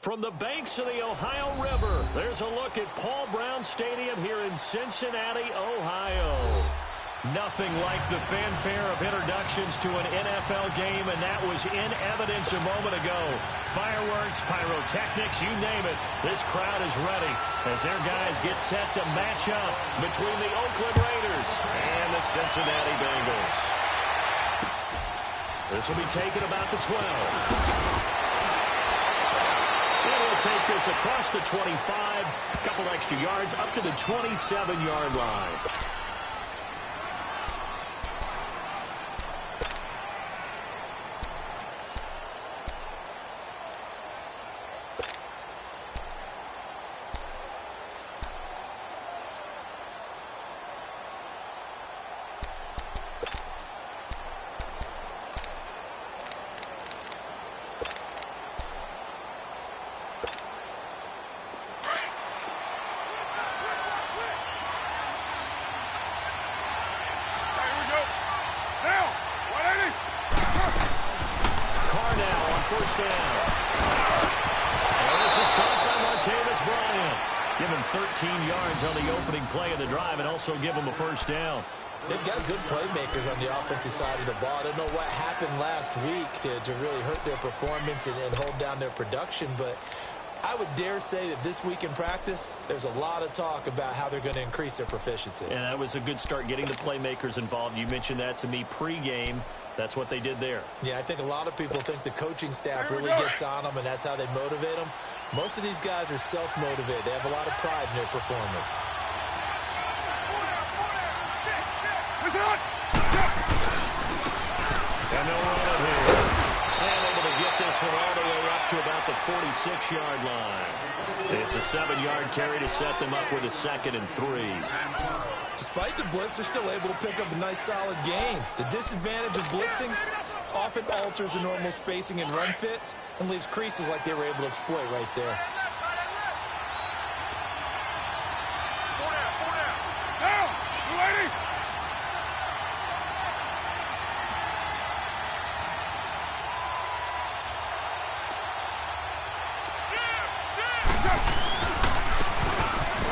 From the banks of the Ohio River, there's a look at Paul Brown Stadium here in Cincinnati, Ohio. Nothing like the fanfare of introductions to an NFL game, and that was in evidence a moment ago. Fireworks, pyrotechnics, you name it. This crowd is ready as their guys get set to match up between the Oakland Raiders and the Cincinnati Bengals. This will be taken about the 12. It'll take this across the 25, a couple extra yards up to the 27-yard line. First down. And this is caught by Martavis Bryant. Give him 13 yards on the opening play of the drive and also give him a first down. They've got good playmakers on the offensive side of the ball. I don't know what happened last week to really hurt their performance and hold down their production, but I would dare say that this week in practice, there's a lot of talk about how they're going to increase their proficiency. And that was a good start getting the playmakers involved. You mentioned that to me pregame. That's what they did there. Yeah, I think a lot of people think the coaching staff really gets on them, and that's how they motivate them. Most of these guys are self-motivated. They have a lot of pride in their performance. And they'll run it here. And able to get this one all the way up to about the 46-yard line. It's a 7-yard carry to set them up with a 2nd and 3. Despite the blitz, they're still able to pick up a nice, solid gain. The disadvantage of blitzing often alters the normal spacing and run fits and leaves creases like they were able to exploit right there.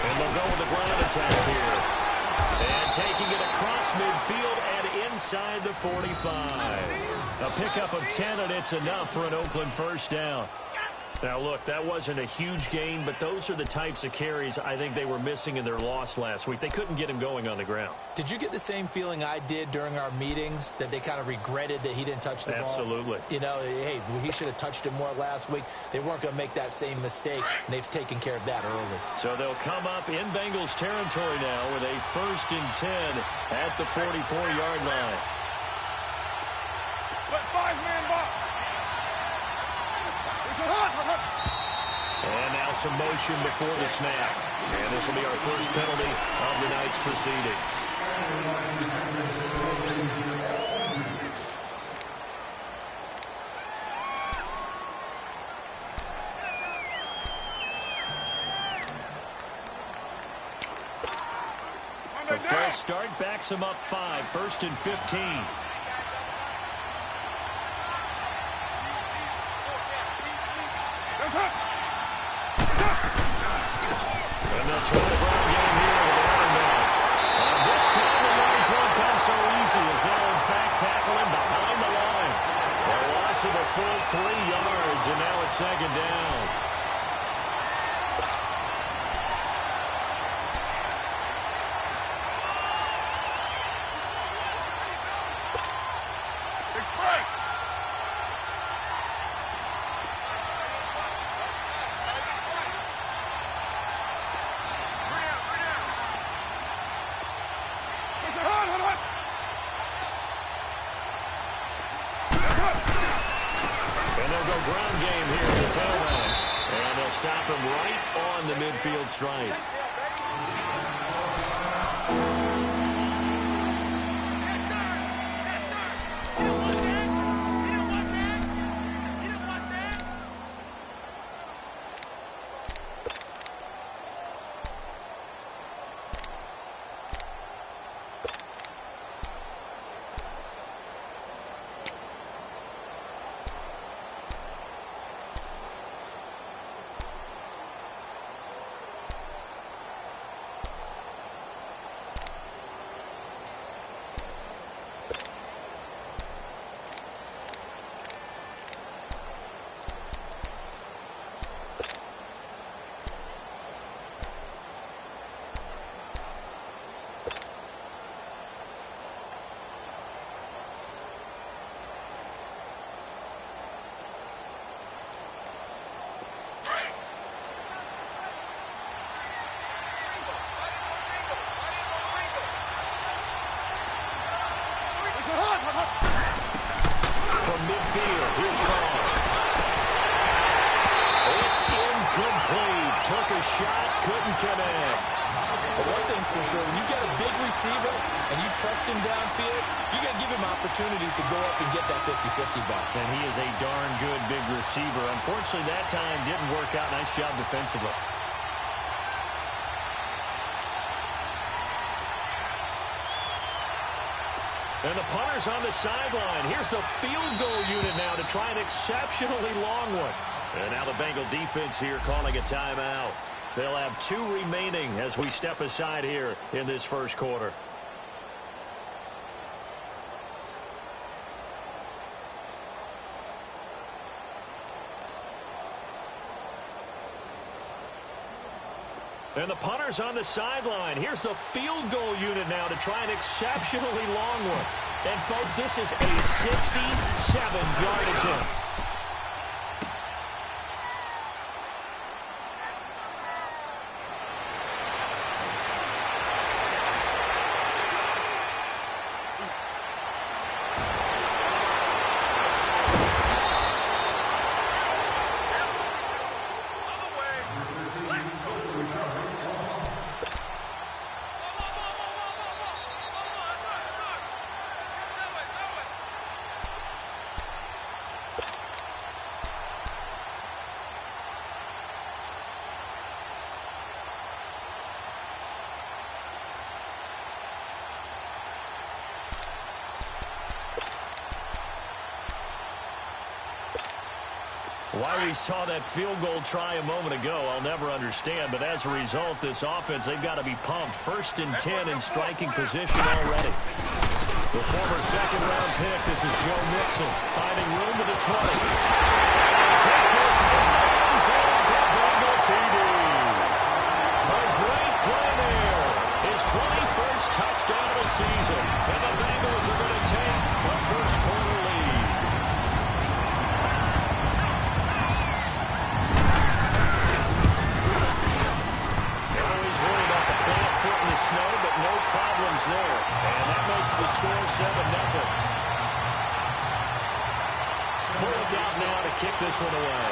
And they'll go with the ground attack here. And taking it across midfield and inside the 45. A pickup of 10, and it's enough for an Oakland first down. Now, look, that wasn't a huge gain, but those are the types of carries I think they were missing in their loss last week. They couldn't get him going on the ground. Did you get the same feeling I did during our meetings, that they kind of regretted that he didn't touch the ball? Absolutely. You know, hey, he should have touched it more last week. They weren't going to make that same mistake, and they've taken care of that early. So they'll come up in Bengals territory now with a 1st and 10 at the 44-yard line. Five-man box. And now some motion before the snap. And this will be our first penalty of the night's proceedings. The false start backs him up 5, 1st and 15. And they'll try the ground game here with the running back. And this time the yards won't come so easy as they'll in fact tackle him behind the line. A loss of a full 3 yards, and now it's 2nd down. And they'll go ground game here at the tailback. And they'll stop him right on the midfield stripe. sure when you get a big receiver and you trust him downfield, you got to give him opportunities to go up and get that 50-50 ball. And he is a darn good big receiver. Unfortunately, that time didn't work out. Nice job defensively. And the punter's on the sideline. Here's the field goal unit now to try an exceptionally long one. And now the Bengal defense here calling a timeout. They'll have 2 remaining as we step aside here in this first quarter. And the punter's on the sideline. Here's the field goal unit now to try an exceptionally long one. And, folks, this is a 67-yard attempt. Why we saw that field goal try a moment ago, I'll never understand. But as a result, this offense, they've got to be pumped. 1st and 10 in striking position already. The former second-round pick, this is Joe Mixon, finding room to the 20. Take this and goes in for Bengal TD. A great play there. His 21st touchdown of the season. And the Bengals are going to take a first-quarter lead. In the snow, but no problems there. And that makes the score 7-0. Pulled out now to kick this one away.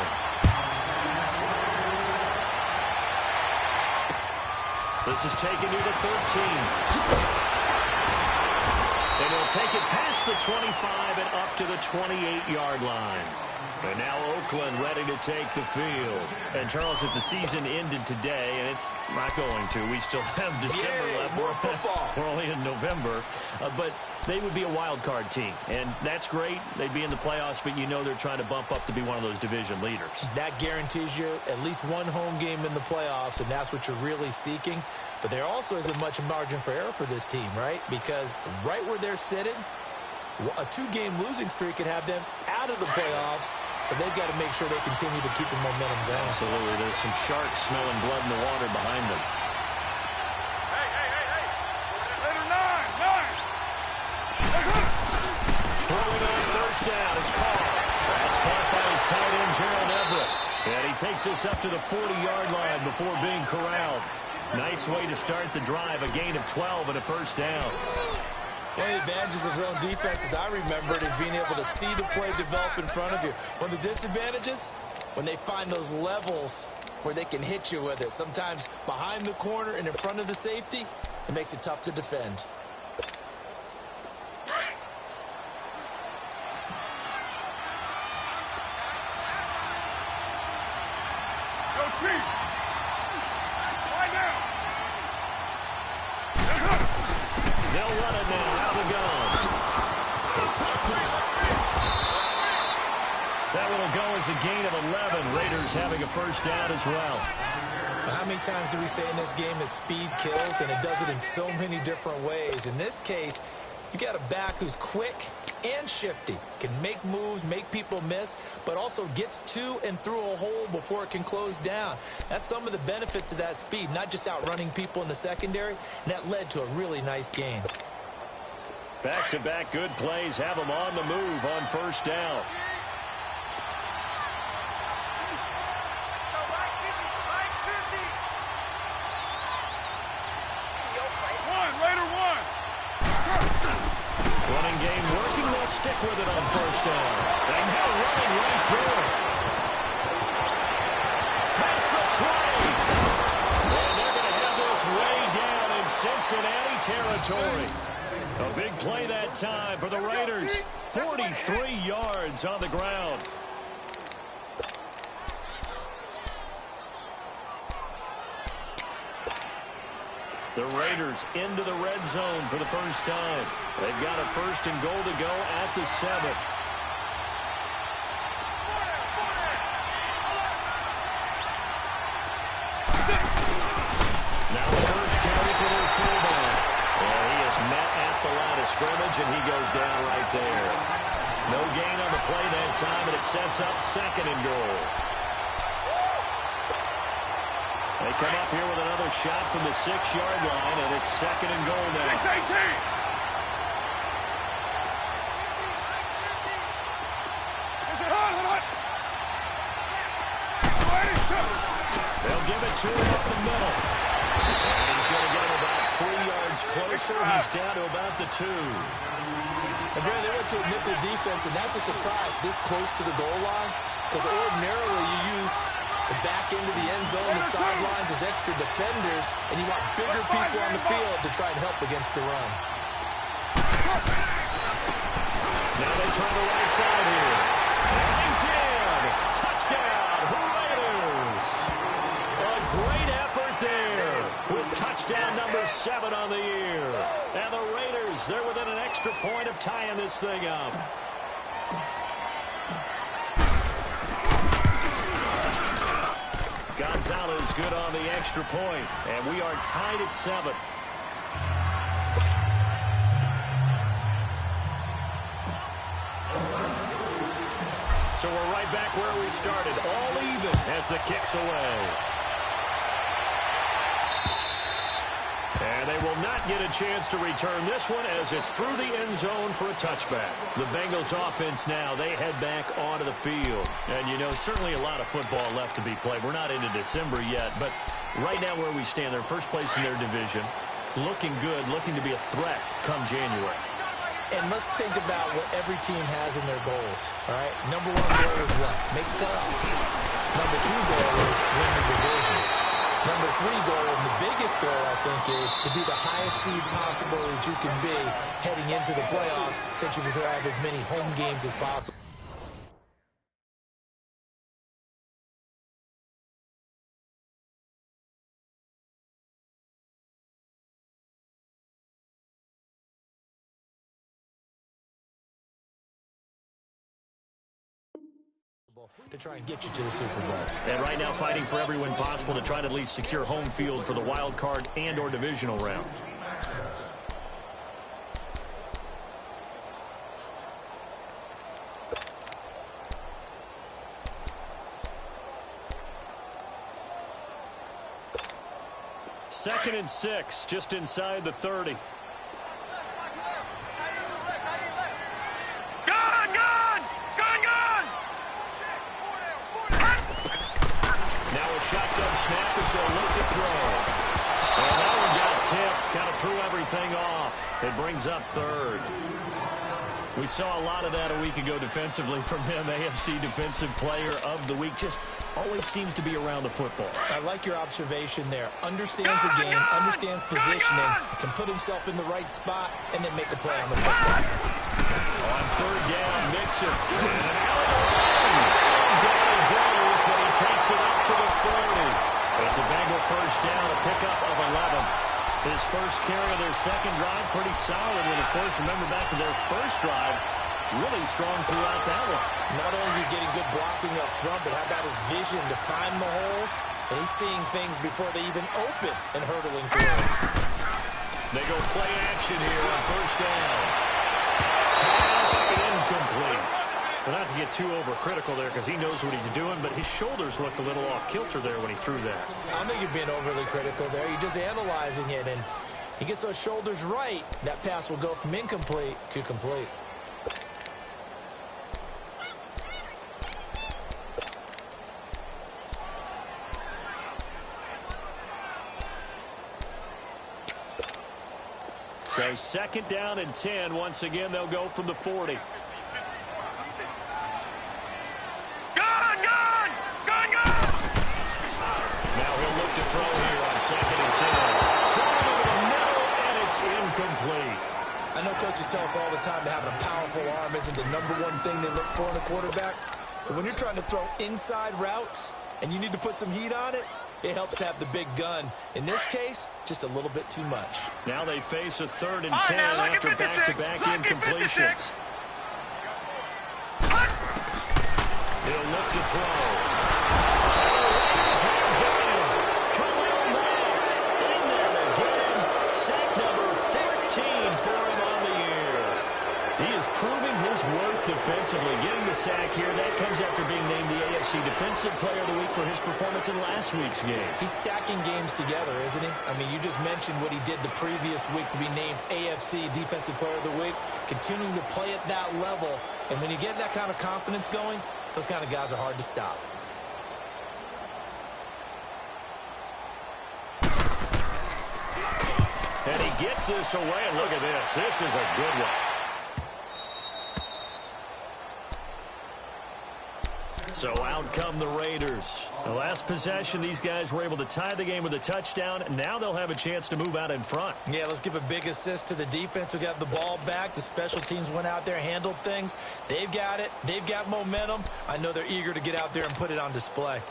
This is taken to the 13. And they'll take it past the 25 and up to the 28-yard line. And now Oakland ready to take the field. And, Charles, if the season ended today, and it's not going to, we still have December left. More football. We're only in November. But they would be a wild card team. And that's great. They'd be in the playoffs, but you know they're trying to bump up to be one of those division leaders. That guarantees you at least one home game in the playoffs, and that's what you're really seeking. But there also isn't much margin for error for this team, right? Because right where they're sitting, a 2-game losing streak could have them out of the playoffs, so they've got to make sure they continue to keep the momentum going. Absolutely. There's some sharks smelling blood in the water behind them. Hey! Later, 9! Throwing on first down is caught. That's caught by his tight end, Gerald Everett. And he takes us up to the 40-yard line before being corralled. Nice way to start the drive. A gain of 12 and a first down. One of the advantages of zone defense, as I remember it, is being able to see the play develop in front of you. One of the disadvantages, when they find those levels where they can hit you with it. Sometimes behind the corner and in front of the safety, it makes it tough to defend. Go, Chief! Right now! They'll run it now out of the gun. That one will go as a gain of 11. Raiders having a first down as well. How many times do we say in this game that speed kills, and it does it in so many different ways? In this case, you got a back who's quick and shifty, can make moves, make people miss, but also gets to and through a hole before it can close down. That's some of the benefits of that speed, not just outrunning people in the secondary, and that led to a really nice gain. Back-to-back good plays have them on the move on first down. Running game working. They'll stick with it on first down. And now running right through it. Past the 20. And they're going to have this way down in Cincinnati. territory. A big play that time for the Raiders. 43 yards on the ground. The Raiders into the red zone for the first time. They've got a 1st and goal to go at the 7. Now the first carry for their fullback. And he is met at the line of scrimmage, and he goes down right there. No gain on the play that time, and it sets up 2nd and goal. They come up here with another shot from the 6-yard line, and it's 2nd and goal now. 6-18. They'll give it to him up the middle. And he's going to get him about 3 yards closer. He's down to about the 2. And Brad, they went to a nickel defense, and that's a surprise this close to the goal line, because ordinarily you use the back end of the end zone, the sidelines as extra defenders, and you want bigger people on the field to try and help against the run. Now they try the right side here. And he's in. Touchdown, Raiders. A great effort there with touchdown number 7 on the year. And the Raiders, they're within an extra point of tying this thing up. Gonzalez good on the extra point, and we are tied at 7. So we're right back where we started, all even as the kick's away. And they will not get a chance to return this one as it's through the end zone for a touchback. The Bengals offense now, they head back onto the field. And, you know, certainly a lot of football left to be played. We're not into December yet, but right now where we stand, they're first place in their division, looking good, looking to be a threat come January. And let's think about what every team has in their goals, all right? Number 1 goal is what? Make playoffs. Number 2 goal is win the division. Number 3 goal, and the biggest goal, I think, is to be the highest seed possible that you can be heading into the playoffs so that you can have as many home games as possible. To try and get you to the Super Bowl. And right now fighting for every win possible to try to at least secure home field for the wild card and or divisional round. Second and 6, just inside the 30. Shotgun snap as they'll look to throw. And that one got tipped. Kind of threw everything off. It brings up 3rd. We saw a lot of that a week ago defensively from him. AFC Defensive Player of the Week. Just always seems to be around the football. I like your observation there. Understands the game, understands positioning, can put himself in the right spot, and then make a play on the football. On 3rd down, Mixon. And out of the line. Down he goes, but he takes it up to the 40. It's a Bengal first down, a pickup of 11. His first carry of their second drive, pretty solid. And, of course, remember back to their first drive, really strong throughout that one. Not only is he getting good blocking up front, but how about his vision to find the holes? And he's seeing things before they even open and hurdling through them. They go play action here on first down. Pass incomplete. Well, not to get too overcritical there because he knows what he's doing, but his shoulders looked a little off kilter there when he threw that. I don't think you're being overly critical there. You're just analyzing it, and he gets those shoulders right. That pass will go from incomplete to complete. So 2nd down and 10. Once again, they'll go from the 40. Now he'll look to throw here on 2nd and 10. Throwing over the middle, and it's I know coaches tell us all the time that having a powerful arm isn't the #1 thing they look for in a quarterback. But when you're trying to throw inside routes and you need to put some heat on it, it helps have the big gun. In this case, just a little bit too much. Now they face a 3rd and 10 after back-to-back incompletions. He'll look to throw. He is proving his worth defensively. Getting the sack here, that comes after being named the AFC Defensive Player of the Week for his performance in last week's game. He's stacking games together, isn't he? I mean, you just mentioned what he did the previous week to be named AFC Defensive Player of the Week, continuing to play at that level. And when you get that kind of confidence going, those kind of guys are hard to stop. And he gets this away, and look at this. This is a good one. So out come the Raiders. The last possession, these guys were able to tie the game with a touchdown. Now they'll have a chance to move out in front. Yeah, let's give a big assist to the defense who got the ball back. The special teams went out there, handled things. They've got it. They've got momentum. I know they're eager to get out there and put it on display.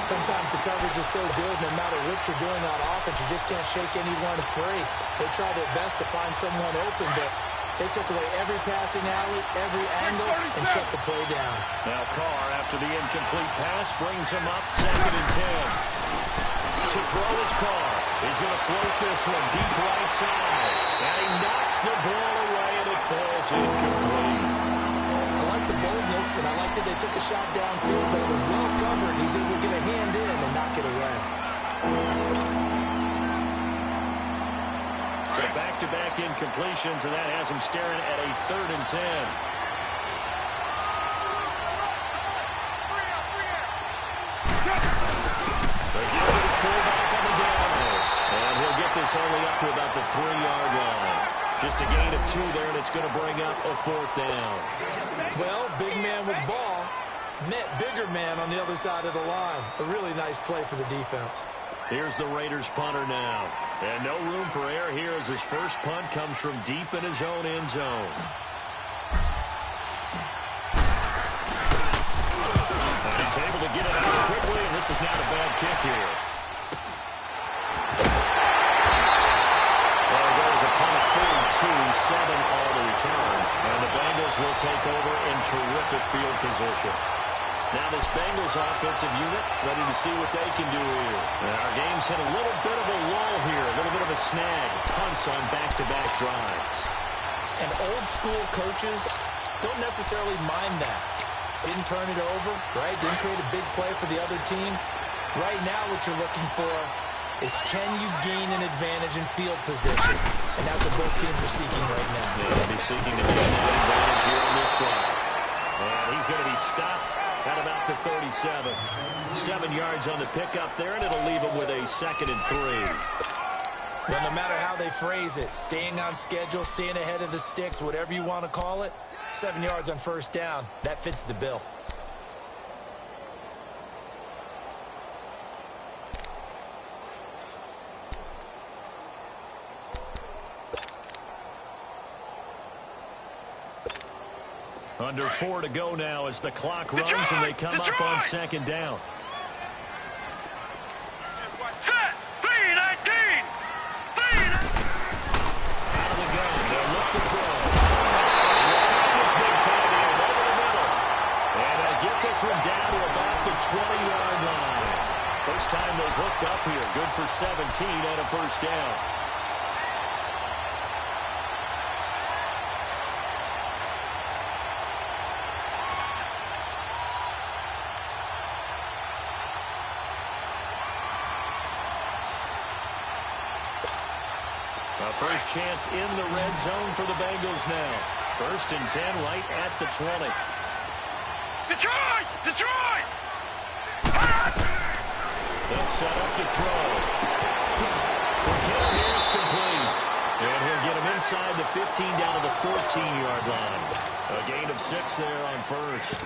Sometimes the coverage is so good, no matter what you're doing on offense, you just can't shake anyone free. They try their best to find someone open, but they took away every passing alley, every angle, and shut the play down. Now Carr, after the incomplete pass, brings him up 2nd and 10. To throw his Carr. He's going to float this one deep right side. And he knocks the ball away, and it falls incomplete. The boldness, and I like that they took a shot downfield, but it was well covered. He's able to get a hand in and knock it away. So back-to-back incompletions, and that has him staring at a 3rd and 10. They give it to fullback on the down. And he'll get this only up to about the 3-yard line. Just a gain of 2 there, and it's going to bring up a 4th down. Well, big man with ball met bigger man on the other side of the line. A really nice play for the defense. Here's the Raiders punter now. And no room for error here as his first punt comes from deep in his own end zone. And he's able to get it out quickly, and this is not a bad kick here. Well, there's a punt of 42, 7 all the return. And the Bengals will take over in terrific field position. Now this Bengals offensive unit ready to see what they can do here. And our game's hit a little bit of a lull here, a little bit of a snag. Punts on back-to-back drives. And old school coaches don't necessarily mind that. Didn't turn it over, right? Didn't create a big play for the other team. Right now what you're looking for is can you gain an advantage in field position? And that's what both teams are seeking right now. Yeah, they'll be seeking to gain that advantage here on this drive. And he's going to be stopped at about the 37. 7 yards on the pickup there, and it'll leave him with a 2nd and 3. Well, no matter how they phrase it, staying on schedule, staying ahead of the sticks, whatever you want to call it, 7 yards on 1st down, that fits the bill. Under 4 to go now as the clock runs and they come up on 2nd down. Set! 3-19! Out of the gun. They'll look to throw. This big tight end over the middle. And they'll get this one down to about the 20-yard line. First time they've hooked up here. Good for 17 and a 1st down. A first chance in the red zone for the Bengals now. 1st and 10 right at the 20. Detroit! Detroit! They'll set up to throw. For Kittle here, it's complete. And he'll get him inside the 15 down to the 14-yard line. A gain of 6 there on 1st.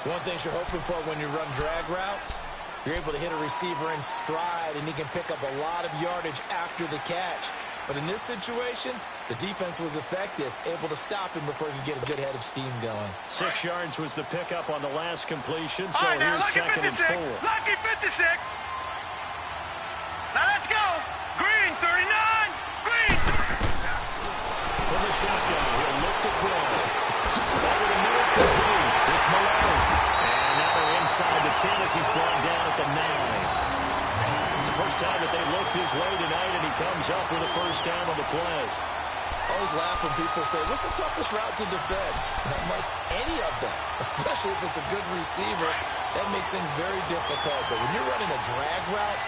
One thing you're hoping for when you run drag routes, you're able to hit a receiver in stride, and he can pick up a lot of yardage after the catch. But in this situation, the defense was effective, able to stop him before he could get a good head of steam going. 6 yards was the pickup on the last completion, so All right, now, here's lucky 2nd and 56. 4. Lucky 56. Now let's go. Green 39. Green. From the shotgun, he'll look to throw. Over the middle, complete. It's Malone. And now they're inside the 10 as he's brought down at the 9. It's the first time that they've looked his way tonight, and he comes up with a first down on the play. I always laugh when people say, what's the toughest route to defend? And I'm like, any of them, especially if it's a good receiver. That makes things very difficult. But when you're running a drag route,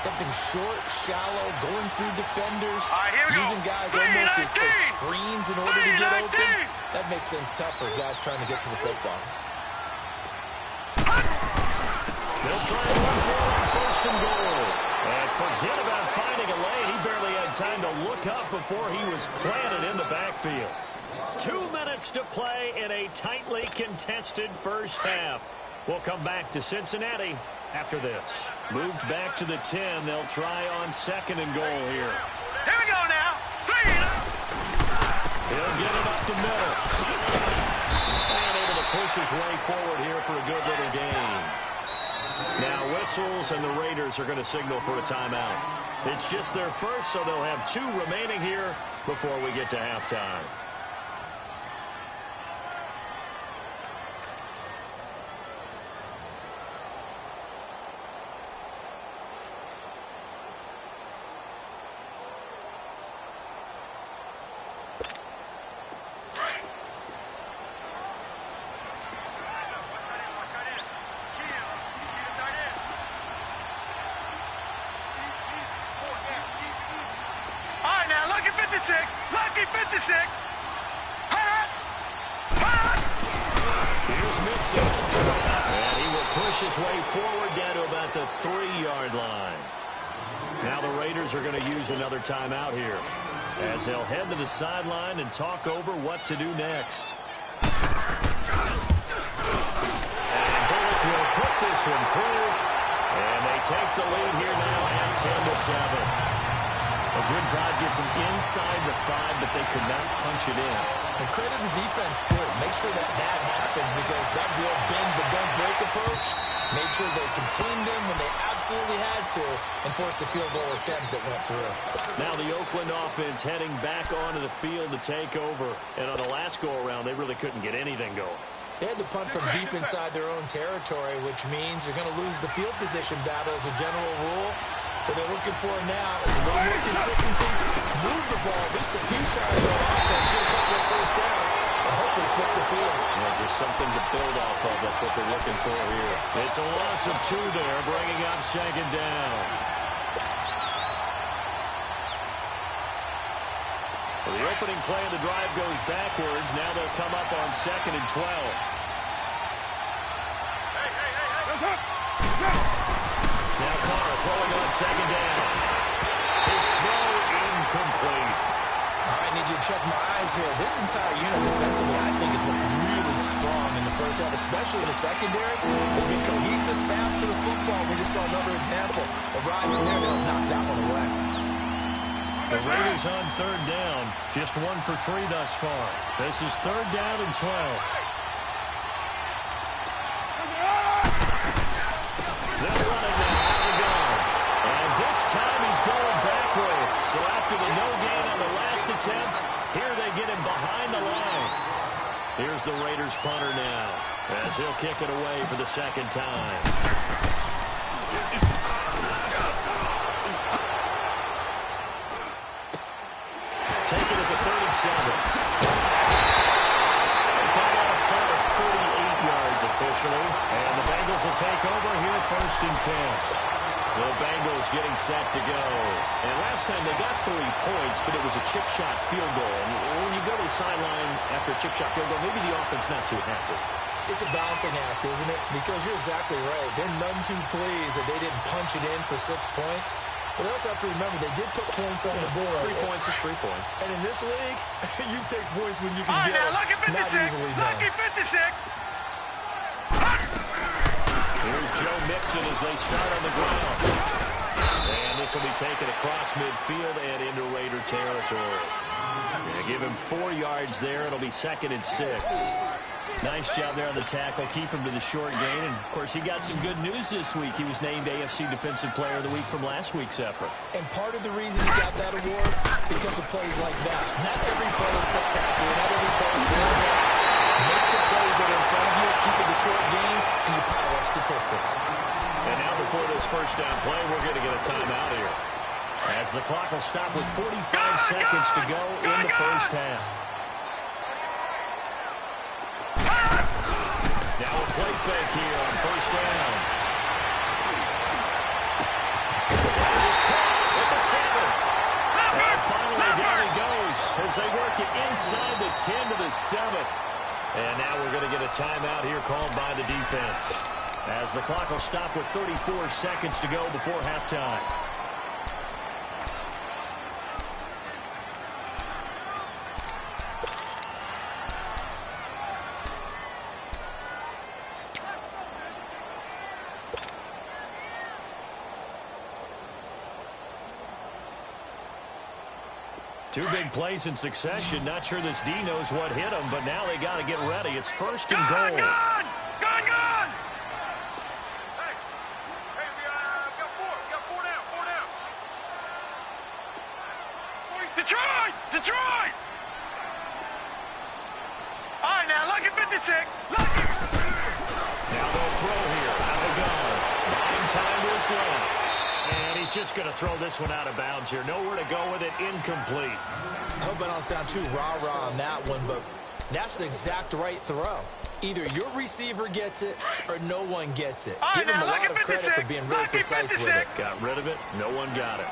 something short, shallow, going through defenders, All right, here we go. using guys 319. almost as screens in order to get open, 319. that makes things tough for guys trying to get to the football. They'll try and run for it on 1st and goal. And forget about finding a lane. He barely had time to look up before he was planted in the backfield. 2 minutes to play in a tightly contested first half. We'll come back to Cincinnati after this. Moved back to the 10. They'll try on 2nd and goal here. Here we go now. Green. He'll get it up the middle. And able to push his way forward here for a good little gain. Now whistles, and the Raiders are going to signal for a timeout. It's just their first, so they'll have 2 remaining here before we get to halftime. Lucky 56. Here's Mixon. And he will push his way forward down to about the 3-yard line. Now the Raiders are going to use another timeout here as they'll head to the sideline and talk over what to do next. And Bullock will put this one through. And they take the lead here now at 10-7. A good drive gets him inside the 5, but they could not punch it in. And credit the defense, too. Make sure that happens, because that was the old bend but don't break approach. Made sure they contained them when they absolutely had to and forced the field goal attempt that went through. Now the Oakland offense heading back onto the field to take over. And on the last go-around, they really couldn't get anything going. They had to punt from deep inside their own territory, which means you're going to lose the field position battle as a general rule. What they're looking for now is a little more consistency, move the ball at least a few times on offense, get a couple of first downs, and hopefully flip the field. Yeah, just something to build off of. That's what they're looking for here. It's a loss of 2 there, bringing up 2nd down. Well, the opening play of the drive goes backwards. Now they'll come up on 2nd and 12. Now Connor throwing on 2nd down. His throw incomplete. I need you to check my eyes here. This entire unit defensively, I think, has looked really strong in the first half, especially in the secondary. They've been cohesive, fast to the football. We just saw another example of riding there. They'll knock that one away. The Raiders on 3rd down. Just 1 for 3 thus far. This is 3rd down and 12. They'll run it now. Out of gun. And this time he's going backwards. So after the no gain on the last attempt, here they get him behind the line. Here's the Raiders punter now as he'll kick it away for the 2nd time. Take it at the 37. Call out a punt of 38 yards officially. And the Bengals will take over here 1st and 10. The Bengals getting set to go. And last time they got 3 points, but it was a chip shot field goal. And when you go to the sideline after a chip shot field goal, maybe the offense not too happy. It's a balancing act, isn't it? Because you're exactly right. They're none too pleased that they didn't punch it in for 6 points. But they also have to remember they did put points on the board. 3 points is 3 points. And in this league, you take points when you can All right, get now, them. lucky 56. Not easily done. Lucky 56. Here's Joe Mixon as they start on the ground. And this will be taken across midfield and into Raider territory. Gonna give him 4 yards there. It'll be 2nd and 6. Nice job there on the tackle. Keep him to the short gain. And, of course, he got some good news this week. He was named AFC Defensive Player of the Week from last week's effort. And part of the reason he got that award, because of plays like that. Not every play is spectacular. Not every play is world-class. Make the plays that are in front of you, keep it to short gains, and you pile up statistics. And now before this first down play, we're going to get a timeout here. As the clock will stop with 45 seconds to go in the first half. Now a play fake here on first down. And he's caught at the 7. And finally down he goes as they work it inside the 10 to the 7. And now we're going to get a timeout here called by the defense. As the clock will stop with 34 seconds to go before halftime. Two big plays in succession. Not sure this D knows what hit him, but now they got to get ready. It's 1st and goal. Gone! Hey, we got 4. We got 4 down. 4 down. Detroit! All right, now, lucky 56. Lucky. Now they'll throw here. Out of gun. Buying time is left. And he's just going to throw this one out of bounds here. Nowhere to go with it. Incomplete. I hope I don't sound too rah-rah on that one, but that's the exact right throw. Either your receiver gets it or no one gets it. All right, Give him now, a lot of lucky credit 56. for being really Lucky precise with 56. it. Got rid of it. No one got it.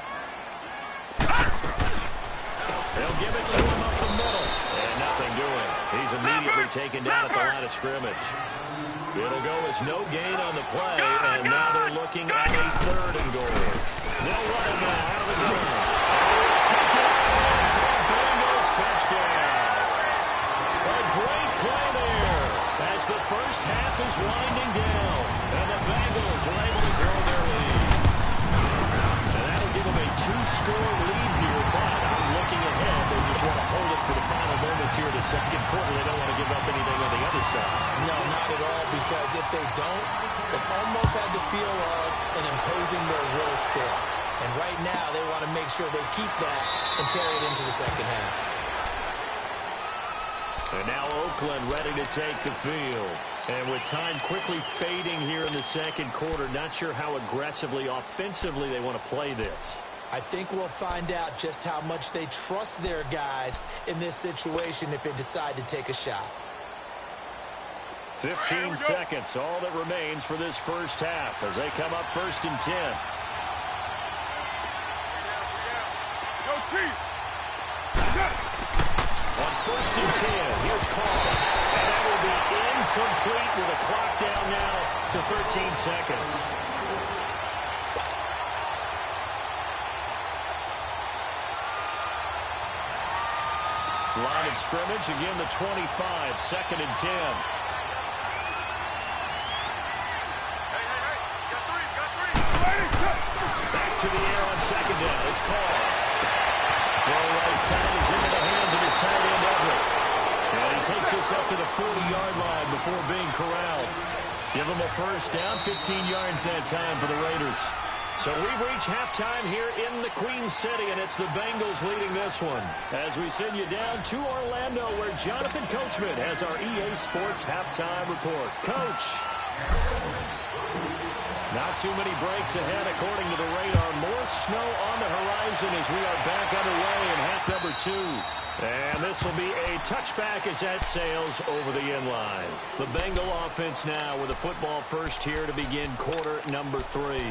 They'll give it to him up the middle. And nothing doing. He's immediately taken down at the line of scrimmage. It'll go as no gain on the play, and now they're looking at a 3rd and goal. They'll run it now out of the ground. Take it for a Bengals touchdown. A great play there as the first half is winding down, and the Bengals are able to grow their lead. And that'll give them a 2-score lead here, but I'm looking ahead. They just want to hold it for the final moments here in the second quarter. They don't want to give up anything on the other side. No, not at all, because if they don't, it almost had the feel of an imposing their will score. And right now, they want to make sure they keep that and carry it into the second half. And now Oakland ready to take the field. And with time quickly fading here in the second quarter, not sure how aggressively, offensively they want to play this. I think we'll find out just how much they trust their guys in this situation if they decide to take a shot. 15 seconds, all that remains for this first half as they come up 1st and 10. Go, Chief. On 1st and 10, here's Carr. And that will be incomplete with a clock down now to 13 seconds. Line of scrimmage, again the 25, 2nd and 10. Back to the air on 2nd down. It's Carr. Throw right side is into the hands of his tight end Everett. And he takes this up to the 40-yard line before being corralled. Give him a first down, 15 yards that time for the Raiders. So we've reached halftime here in the Queen City, and it's the Bengals leading this one. As we send you down to Orlando, where Jonathan Coachman has our EA Sports halftime report. Coach. Not too many breaks ahead, according to the radar. More snow on the horizon as we are back underway in half number 2. And this will be a touchback as that sails over the end line. The Bengal offense now with a football first here to begin quarter number 3.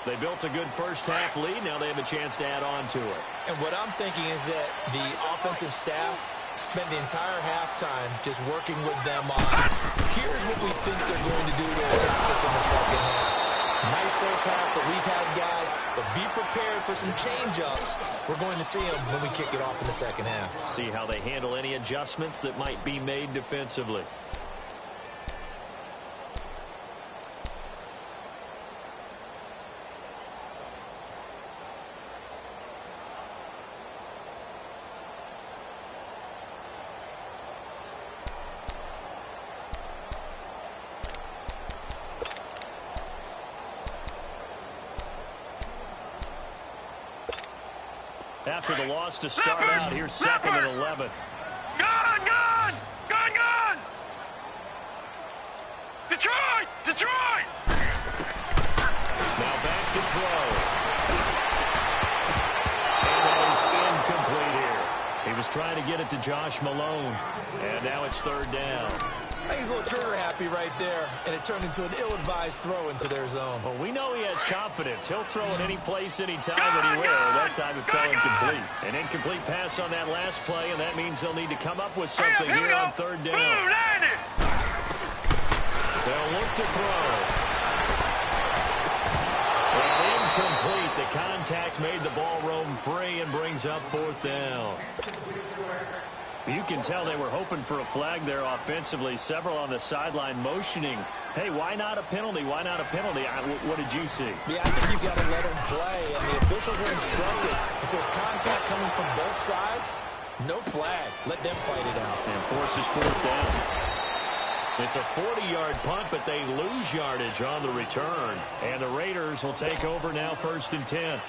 They built a good first half lead. Now they have a chance to add on to it. And what I'm thinking is that the offensive staff spent the entire halftime just working with them on, here's what we think they're going to do to attack us in the second half. Nice first half that we've had, guys, but be prepared for some change-ups. We're going to see them when we kick it off in the second half. See how they handle any adjustments that might be made defensively. After the loss to start out, here's second and 11. Gun! Gun! Gun! Gun! Detroit! Detroit! Now back to throw. And that is incomplete here. He was trying to get it to Josh Malone. And now it's third down. I think he's a little trigger happy right there, and it turned into an ill-advised throw into their zone. Well, we know he has confidence. He'll throw it any place, any time that he will. That time it fell incomplete. An incomplete pass on that last play, and that means they'll need to come up with something here on third down. They'll look to throw. Well, incomplete. The contact made the ball roam free and brings up fourth down. You can tell they were hoping for a flag there offensively. Several on the sideline motioning, hey, why not a penalty? Why not a penalty? What did you see? Yeah, I think you've got to let them play, and the officials are instructed. If there's contact coming from both sides, no flag. Let them fight it out. And forces fourth down. It's a 40-yard punt, but they lose yardage on the return. And the Raiders will take over now, 1st and 10.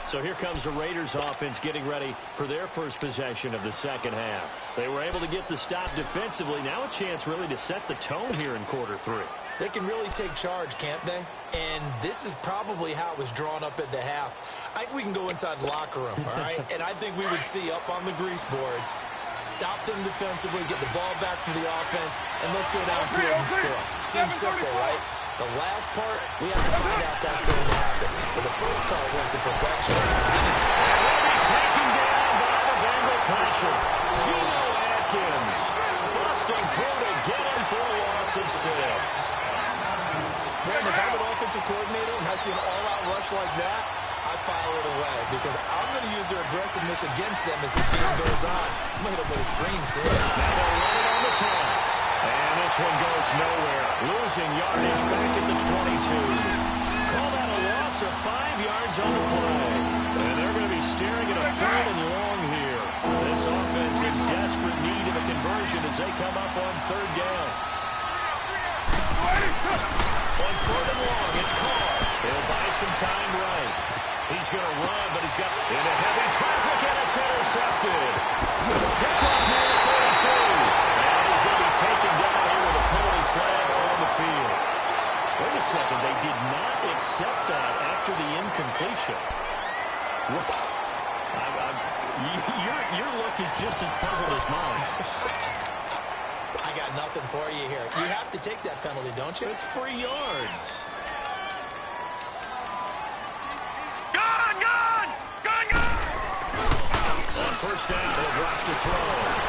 So here comes the Raiders offense getting ready for their first possession of the second half. They were able to get the stop defensively. Now a chance really to set the tone here in quarter 3. They can really take charge, can't they? And this is probably how it was drawn up at the half. I think we can go inside the locker room, all right? And I think we would see up on the grease boards, stop them defensively, get the ball back for the offense, and let's go downfield and score. Seems simple, right? The last part, we have to find out that's going to happen. But the first part went to perfection. Taken down by the Bengal pressure. Geno Atkins busting through to get him for a loss of 6. Brandon, if I'm an offensive coordinator and I see an all-out rush like that, I file it away because I'm going to use their aggressiveness against them as this game goes on. I'm going to hit them with a screen soon. Now they'll run it on the toss. And this one goes nowhere. Losing yardage back at the 22. Call that a loss of 5 yards on the play. And they're going to be staring at a 3rd and long here. This offense in desperate need of a conversion as they come up on 3rd down. On 4th and long, it's called. He'll buy some time right. He's going to run, but he's got into heavy traffic, and it's intercepted. Picked up near the 32. And he's going to be taken down here with a penalty flag on the field. Wait a second, they did not accept that after the incompletion. Your look is just as puzzled as mine. I got nothing for you here. You have to take that penalty, don't you? It's 3 yards. Gun! Gun! Gun! Gun! On 1st down, he'll drop to throw.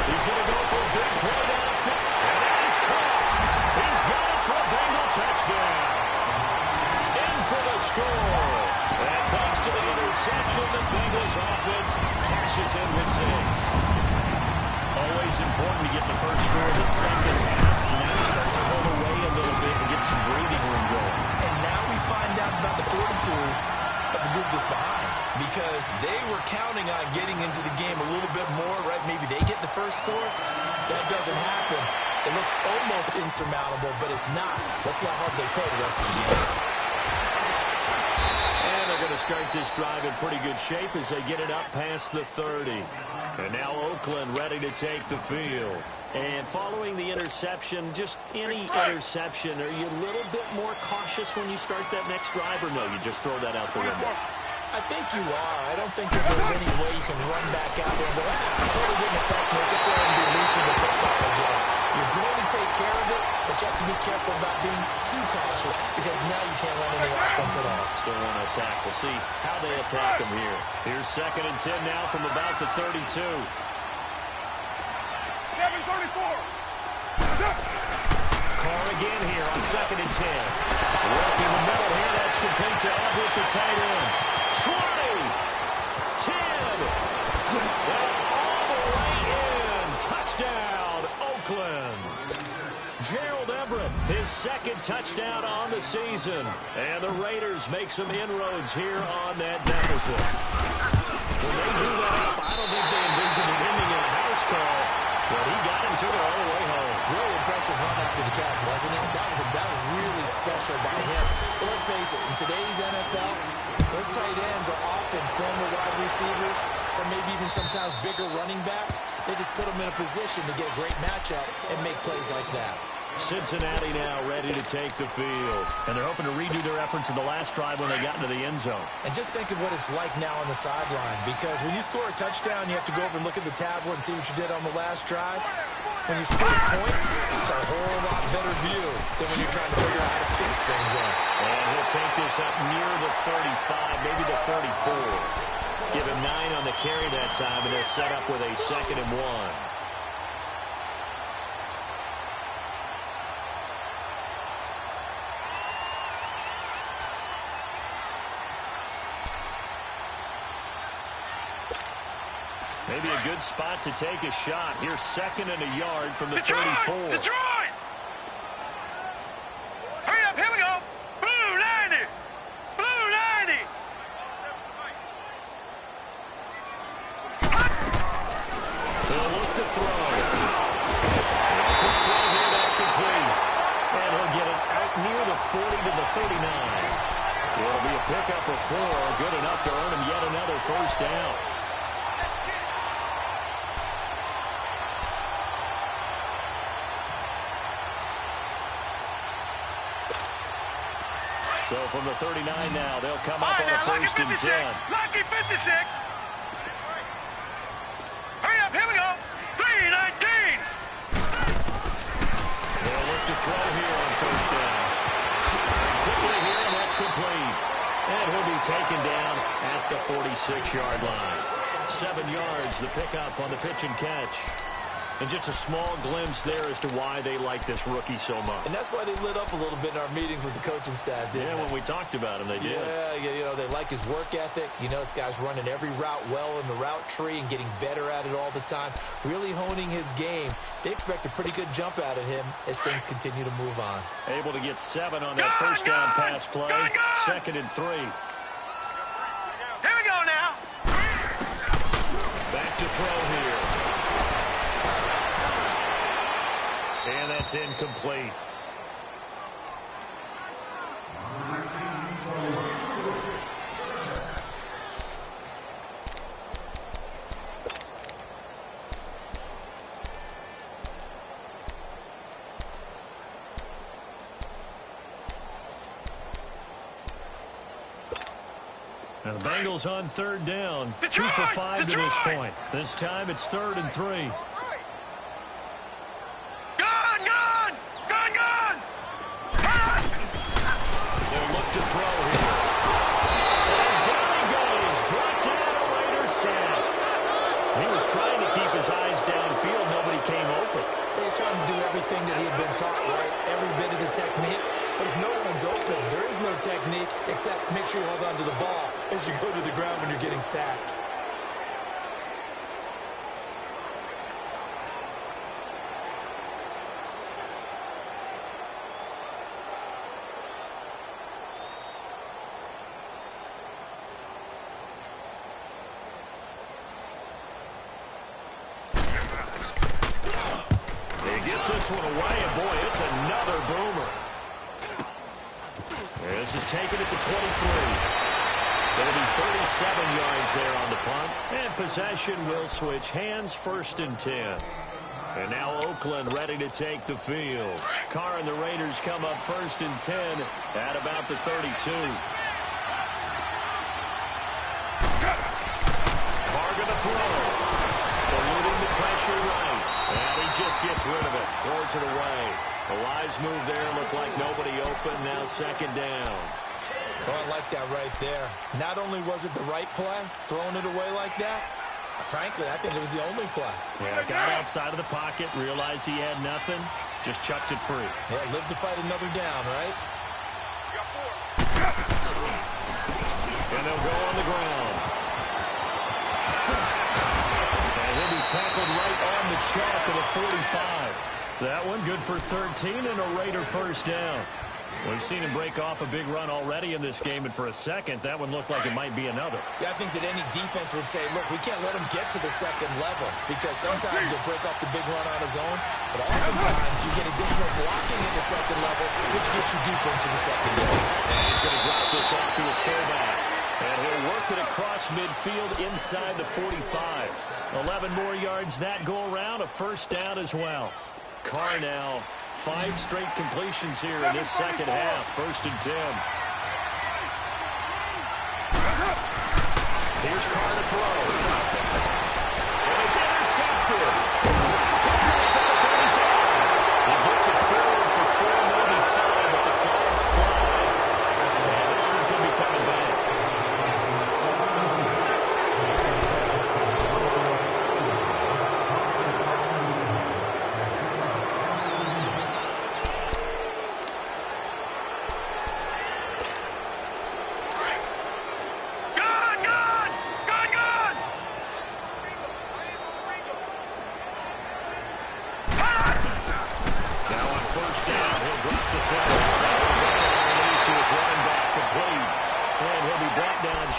He's going to go for a big play downfield. And that is caught. He's got it for a Bengal touchdown. In for the score. And thanks to the interception, the Bengals offense cashes in with 6. Always important to get the first score of the second half. Now you start to hold away a little bit and get some breathing room going. And now we find out about the 42 of the group that's behind because they were counting on getting into the game a little bit more, right? Maybe they get the first score. That doesn't happen. It looks almost insurmountable, but it's not. Let's see how hard they play the rest of the game. And they're going to start this drive in pretty good shape as they get it up past the 30. And now Oakland ready to take the field. And following the interception, just any interception, are you a little bit more cautious when you start that next drive, or no, you just throw that out the window? I think you are. I don't think that there's any way you can run back out there and go, it totally didn't affect me. be careful about being too cautious because now you can't run any offense at all. Still want to attack. We'll see how they attack him here. Here's 2nd and 10 now from about the 32. 7:34. Carr again here on 2nd and 10. Working the middle here. That's complete to Everett, the tight end. 20. 10. All the way in. Touchdown, Oakland. Gerald Everett, his 2nd touchdown on the season. And the Raiders make some inroads here on that deficit. When they drew that up, I don't think they envisioned it ending in a house call, but he got him to the all the way home. Really impressive run after the catch, wasn't it? That was really special by him. But let's face it, in today's NFL, those tight ends are often former wide receivers or maybe even sometimes bigger running backs. They just put them in a position to get a great matchup and make plays like that. Cincinnati now ready to take the field. And they're hoping to redo their efforts in the last drive when they got into the end zone. And just think of what it's like now on the sideline, because when you score a touchdown, you have to go over and look at the tablet and see what you did on the last drive. When you score points, it's a whole lot better view than when you're trying to figure out how to fix things in. And he'll take this up near the 35, maybe the 34. Give him 9 on the carry that time, and they'll set up with a 2nd and 1. Maybe a good spot to take a shot. Here's 2nd and a yard from the 34. Detroit! Hurry up, here we go! Blue 90! Blue 90! They'll look to throw. Quick throw here, that's complete. And he'll get it out near the 40 to the 39. It'll be a pickup of 4, good enough to earn him yet another first down. So from the 39 now, they'll come up on a 1st and 10. Lucky 56! Hurry up, here we go! 3:19! They'll look to throw here on 1st down. Quickly here, and that's complete. And he'll be taken down at the 46-yard line. 7 yards, the pickup on the pitch and catch. And just a small glimpse there as to why they like this rookie so much. And that's why they lit up a little bit in our meetings with the coaching staff, didn't they? Yeah, when we talked about him, they did. Yeah, you know, they like his work ethic. You know, this guy's running every route well in the route tree and getting better at it all the time, really honing his game. They expect a pretty good jump out of him as things continue to move on. Able to get 7 on that first down pass play. 2nd and 3. Here we go now! Back to throw here. And that's incomplete. Now the Bengals on 3rd down. Detroit! 2 for 5 to this Detroit! point. This time it's 3rd and 3. They'll look to throw here. And down he goes. Brought down a Raider sack. He was trying to keep his eyes downfield. Nobody came open. He's trying to do everything that he had been taught, right? Every bit of the technique. But if no one's open, there is no technique except make sure you hold on to the ball as you go to the ground when you're getting sacked. This one away, and boy, it's another boomer. This is taken at the 23. It'll be 37 yards there on the punt, and possession will switch hands, 1st and 10. And now Oakland ready to take the field. Carr and the Raiders come up 1st and 10 at about the 32. Carr gonna throw. Eluding the pressure right. And he just gets rid of it. Throws it away. A wise move there. Looked like nobody open. Now second down. Oh, I like that right there. Not only was it the right play, throwing it away like that, frankly, I think it was the only play. Yeah, got outside of the pocket, realized he had nothing, just chucked it free. Yeah, live to fight another down, right? And they'll go on the ground. And he'll be tackled right on the chalk of the 45. That one good for 13 and a Raider first down. We've seen him break off a big run already in this game, and for a second, that one looked like it might be another. Yeah, I think that any defense would say, look, we can't let him get to the second level because sometimes he'll break off the big run on his own, but oftentimes you get additional blocking at the second level, which gets you deeper into the secondary. And he's going to drop this off to his fullback. And he'll work it across midfield inside the 45. 11 more yards that go around, a first down as well. Carr now. 5 straight completions here in this second half. First and 10. Here's Carr to throw. And it's intercepted. He gets it forward for 4, maybe 5, but the flags fly. And this one could be coming back.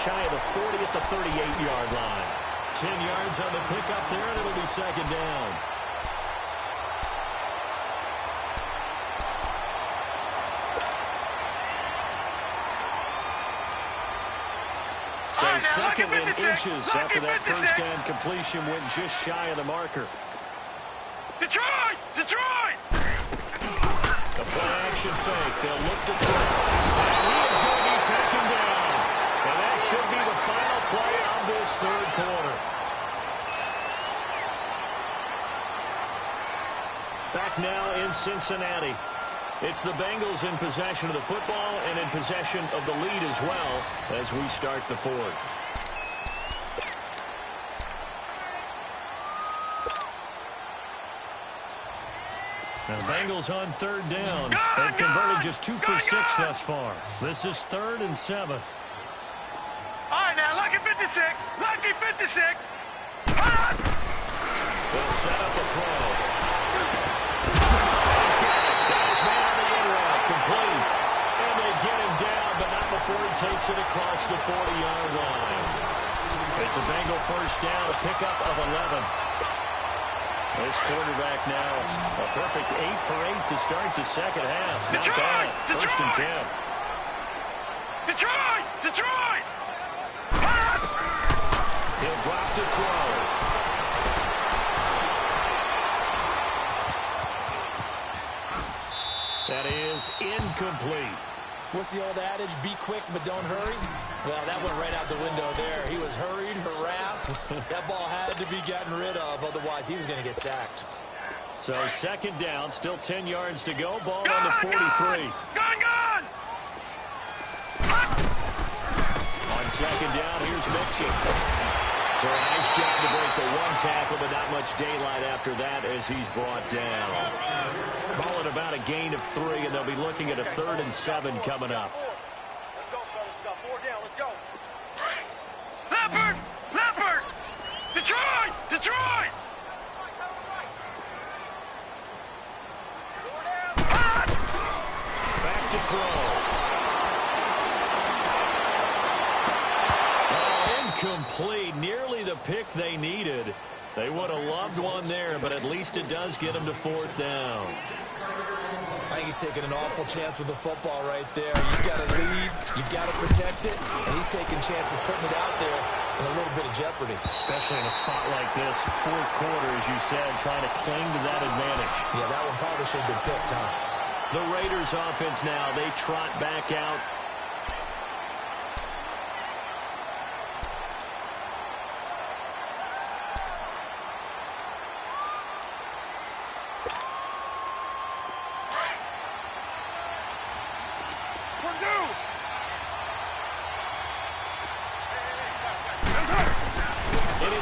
Shy of the 40 at the 38-yard line. 10 yards on the pickup there, and it'll be second down. So second and inches after that first down completion went just shy of the marker. Detroit! Detroit! The play-action fake. They'll look to throw. And he is going to be taken down. And that should be the final play of this third quarter. Back now in Cincinnati. It's the Bengals in possession of the football and in possession of the lead as well as we start the fourth. Now the Bengals on third down. They've converted just 2 for 6 thus far. This is 3rd and 7. All right, now, lucky 56. Lucky 56. They'll set up a throw. He's got it. Got his man on the in route. Complete. And they get him down, but not before he takes it across the 40-yard line. It's a Bengal first down, a pickup of 11. This quarterback now, a perfect 8 for 8 to start the second half. Not bad. First and 10. Detroit! Detroit! He'll drop to throw. That is incomplete. What's the old adage? Be quick, but don't hurry. Well, that went right out the window there. He was hurried, harassed. That ball had to be gotten rid of. Otherwise, he was going to get sacked. So second down, still 10 yards to go. Ball on the 43. Gone! On second down, here's Mixon. So a nice job to break the one tackle, but not much daylight after that as he's brought down. Call it about a gain of 3, and they'll be looking at a 3rd and 7 coming up. Let's go, fellas. We got 4 down. Let's go. Leopard! Leopard! Detroit! Detroit! Back to throw. Incomplete. Nearly the pick they needed. They would have loved one there, but at least it does get them to 4th down. I think he's taking an awful chance with the football right there. You've got to lead, you've got to protect it, and he's taking chances putting it out there in a little bit of jeopardy. Especially in a spot like this, 4th quarter, as you said, trying to cling to that advantage. Yeah, that one probably should have been picked, huh? The Raiders offense now, they trot back out.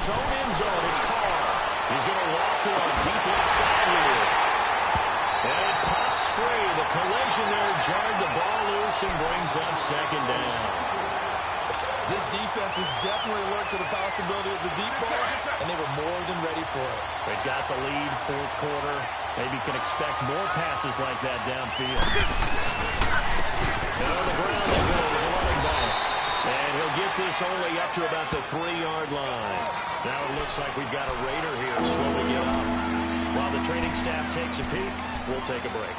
his own end zone. It's Carr. He's going to walk one deep inside here. And it pops free. The collision there jarred the ball loose and brings up second down. This defense was definitely alert to the possibility of the deep ball, and they were more than ready for it. They got the lead, fourth quarter. Maybe can expect more passes like that downfield. And on the ground they go with a running back. And he'll get this only up to about the 3-yard line. Now it looks like we've got a Raider here slowing it up. While the training staff takes a peek, we'll take a break.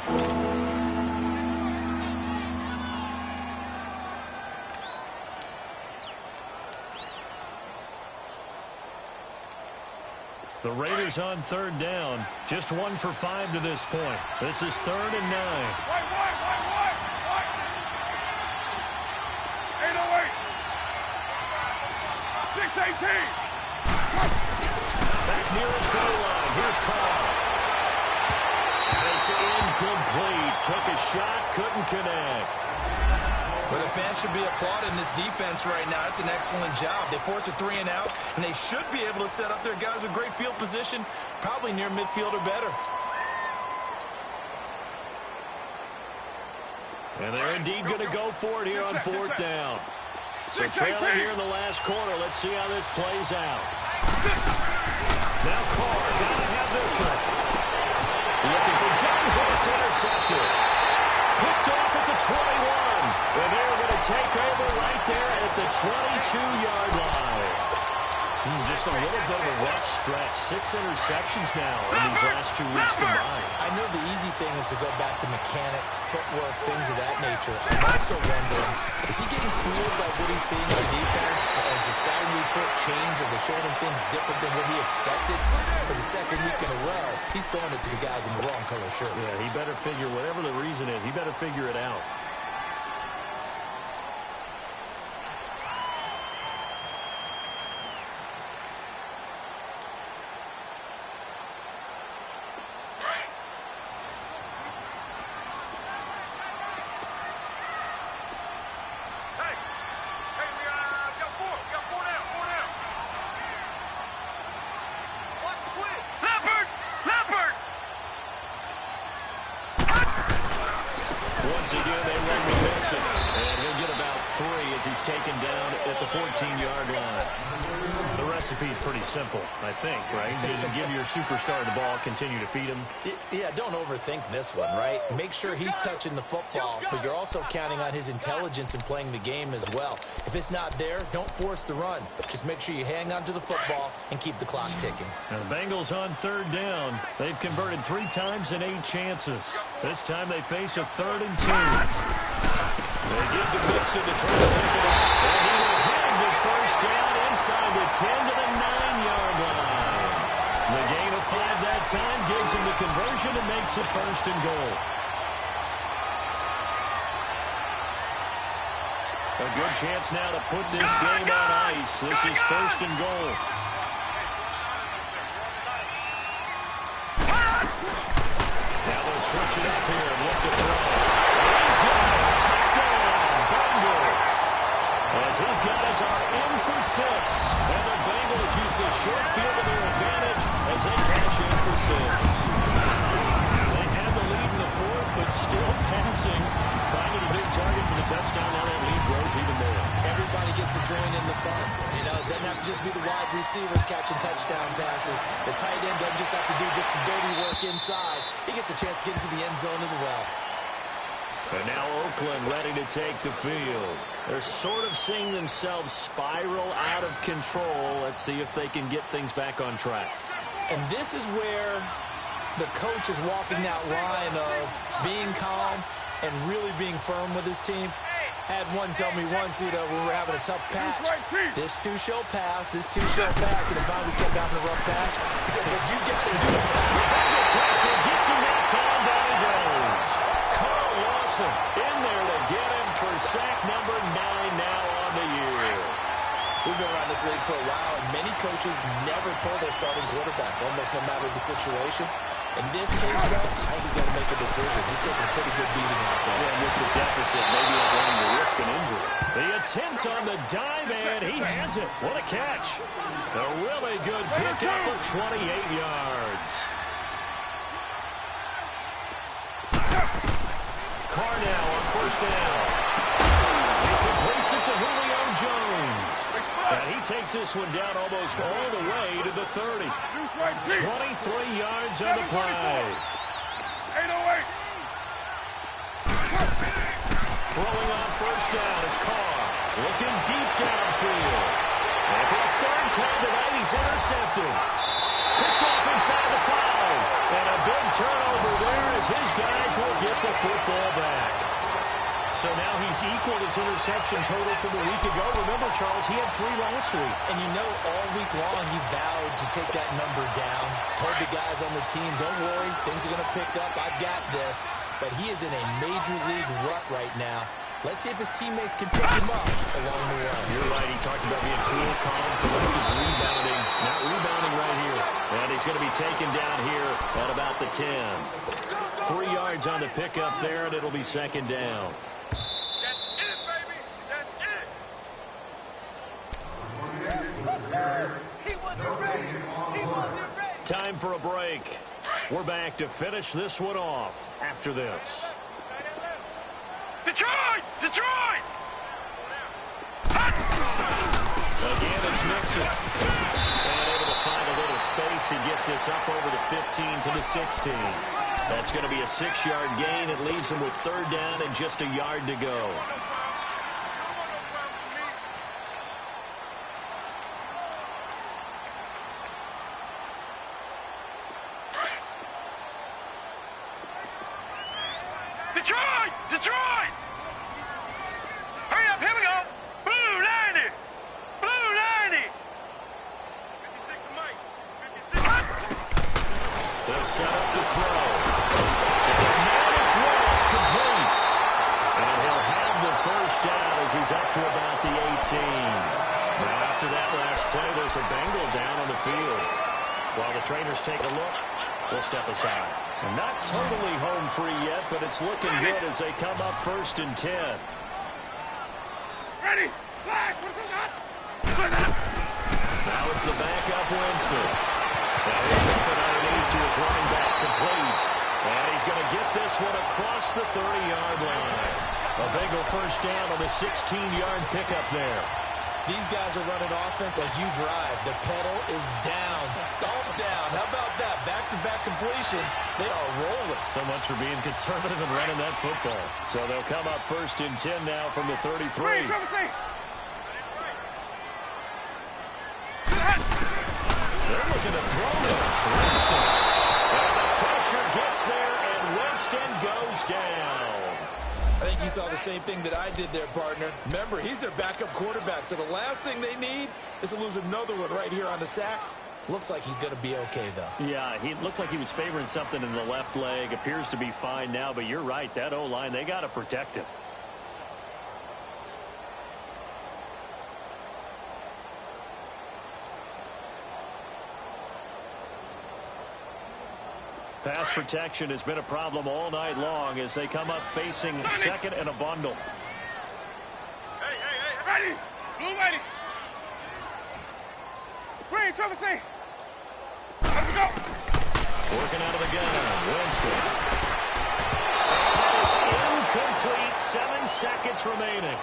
The Raiders on third down. Just 1 for 5 to this point. This is 3rd and 9. Wait. 808. 618. Back near his goal line. Here's Carr. And it's incomplete. Took a shot, couldn't connect. Well, the fans should be applauding this defense right now. It's an excellent job. They force a 3 and out, and they should be able to set up their guys with great field position, probably near midfield or better. And they're indeed going to go for it here on 4th down. So trailing here in the last quarter. Let's see how this plays out. Now Carr got to have this one. Looking for Jones, and it's intercepted. Picked off at the 21. And they're going to take over right there at the 22-yard line. Just a little bit of a rough stretch. 6 interceptions now in these last 2 weeks combined. I know the easy thing is to go back to mechanics, footwork, things of that nature. I'm also wondering, is he getting fooled by what he's seeing on defense? Has the scouting report changed? Are they showing him things different than what he expected? For the second week in a row, he's throwing it to the guys in the wrong color shirts. Yeah, he better figure, whatever the reason is, he better figure it out. Once again, they run with Mixon, and he'll get about 3 as he's taken down at the 14-yard line. The recipe's pretty simple, I think, right? Just give your superstar the ball, continue to feed him. Yeah, don't overthink this one, right? Make sure he's touching the football, but you're also counting on his intelligence in playing the game as well. If it's not there, don't force the run. Just make sure you hang on to the football and keep the clock ticking. Now, the Bengals on 3rd down. They've converted 3 times in 8 chances. This time they face a 3rd and 2. They give to Mixon to try to pick it up. And he will have the first down inside the 10 to the 9-yard line. The gain of 5 that time gives him the conversion and makes it 1st and goal. A good chance now to put this game on ice. This is 1st and goal. Now the switch is cleared. Look to throw. As his guys are in for 6. And the Bengals use the short field to their advantage as they cash in for 6. They had the lead in the 4th, but still passing. Finding a big target for the touchdown. Now that lead grows even more. Everybody gets to join in the fun. You know, it doesn't have to just be the wide receivers catching touchdown passes. The tight end doesn't just have to do just the dirty work inside. He gets a chance to get into the end zone as well. And now Oakland ready to take the field. They're sort of seeing themselves spiral out of control. Let's see if they can get things back on track. And this is where the coach is walking that line of being calm and really being firm with his team. Had one tell me once, you know, when we were having a tough patch, this too shall pass, this too shall pass. And if we kept having a rough patch, he said, but you got to do something. The pressure gets him that time, down he goes. Carl Lawson in there to get him for sack number 9 now on the year. We've been around this league for a while, and many coaches never pull their starting quarterback, almost no matter the situation. In this case, though, I think he's got to make a decision. He's taking a pretty good beating out there. Yeah, with the deficit, maybe not wanting to risk an injury. The attempt on the dive, and he has it. What a catch. A really good pickup of 28 yards. Carr now on first down. He completes it to Julio Jones. And he takes this one down almost all the way to the 30. 23 yards on the play. 808. Throwing on first down is Carr. Looking deep downfield. And for a third time tonight, he's intercepted. Picked off inside the 5. And a big turnover there as his guys will get the football back. So now he's equaled his interception total from a week ago. Remember, Charles, he had 3 last week. And you know, all week long he vowed to take that number down. Told the guys on the team, don't worry, things are going to pick up. I've got this. But he is in a major league rut right now. Let's see if his teammates can pick him up along the way. You're right. He talked about being cool, calm, collected, rebounding. Not rebounding right here. And he's going to be taken down here at about the 10. 3 yards on the pickup there, and it'll be second down. That's it, baby. That's it. He wasn't ready. He wasn't ready. Time for a break. We're back to finish this one off after this. Detroit! Detroit! Again, it's Mixon. And able to find a little space. He gets this up over the 15 to the 16. That's going to be a 6-yard gain. It leaves him with third down and just a yard to go. Detroit! Detroit! Hurry up, here we go! Blue 90! Blue 90! 56 to Mike. 56. They'll set up the throw. And now it's Ross complete. And he'll have the first down as he's up to about the 18. Now after that last play, there's a Bengal down on the field. While the trainers take a look, we'll step aside. And not totally home free yet, but it's looking good as they come up first and 10. Ready! Flag! Now it's the backup Winston. Now he's open underneath to his running back complete. And he's going to get this one across the 30-yard line. A Bengal first down on the 16-yard pickup there. These guys are running offense like you drive. The pedal is down, stomped down. How about that? Back-to-back completions. They are rolling. So much for being conservative and running that football. So they'll come up first and 10 now from the 33. They're looking to throw this. Winston. And the pressure gets there, and Winston goes down. I think you saw the same thing that I did there, partner. Remember, he's their backup quarterback, so the last thing they need is to lose another one right here on the sack. Looks like he's going to be okay, though. Yeah, he looked like he was favoring something in the left leg. Appears to be fine now, but you're right. That O-line, they got to protect him. Pass protection has been a problem all night long as they come up facing second and a bundle. Hey, hey, hey. Ready! Blue 90! Green, Trevor C! Let's go! Working out of the gun. Winston. That is incomplete. 7 seconds remaining.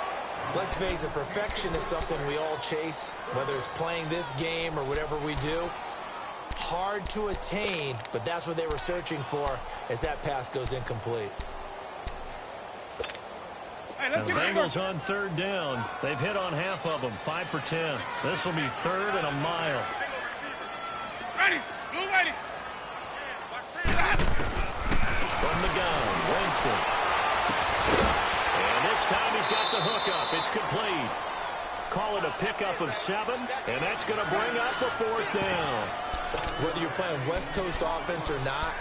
Let's face it, perfection is something we all chase, whether it's playing this game or whatever we do. Hard to attain, but that's what they were searching for as that pass goes incomplete. Hey, And the Bengals on third down. They've hit on half of them, 5 for 10. This will be third and a mile. Single receiver. Ready! Blue 90! Watch 10. From the gun, Winston. And this time he's got the hookup. It's complete. Call it a pickup of 7, and that's going to bring up the 4th down. Whether you're playing West Coast offense or not,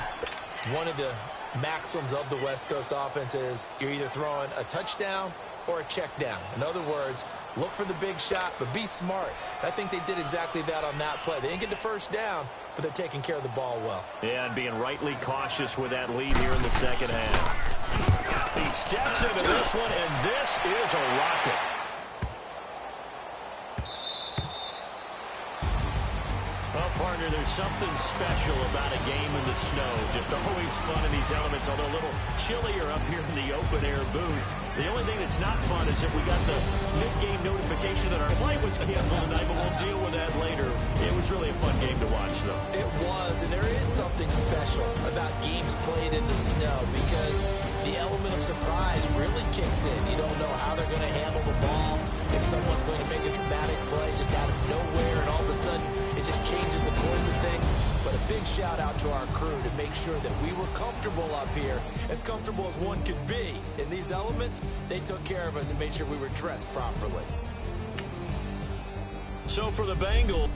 one of the maxims of the West Coast offense is you're either throwing a touchdown or a check down. In other words, look for the big shot, but be smart. I think they did exactly that on that play. They didn't get the first down, but they're taking care of the ball well. Yeah, and being rightly cautious with that lead here in the second half. He steps into this one, and this is a rocket. Well, partner, there's something special about a game in the snow. Just always fun in these elements, although a little chillier up here in the open-air booth. The only thing that's not fun is that we got the mid-game notification that our flight was canceled tonight, but we'll deal with that later. It was really a fun game to watch, though. It was, and there is something special about games played in the snow because the element of surprise really kicks in. You don't know how they're going to handle the ball, if someone's going to make a dramatic play just out of nowhere, and all of a sudden it just changes the course of things. But a big shout out to our crew to make sure that we were comfortable up here, as comfortable as one could be. In these elements, they took care of us and made sure we were dressed properly. So for the Bengals,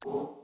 you.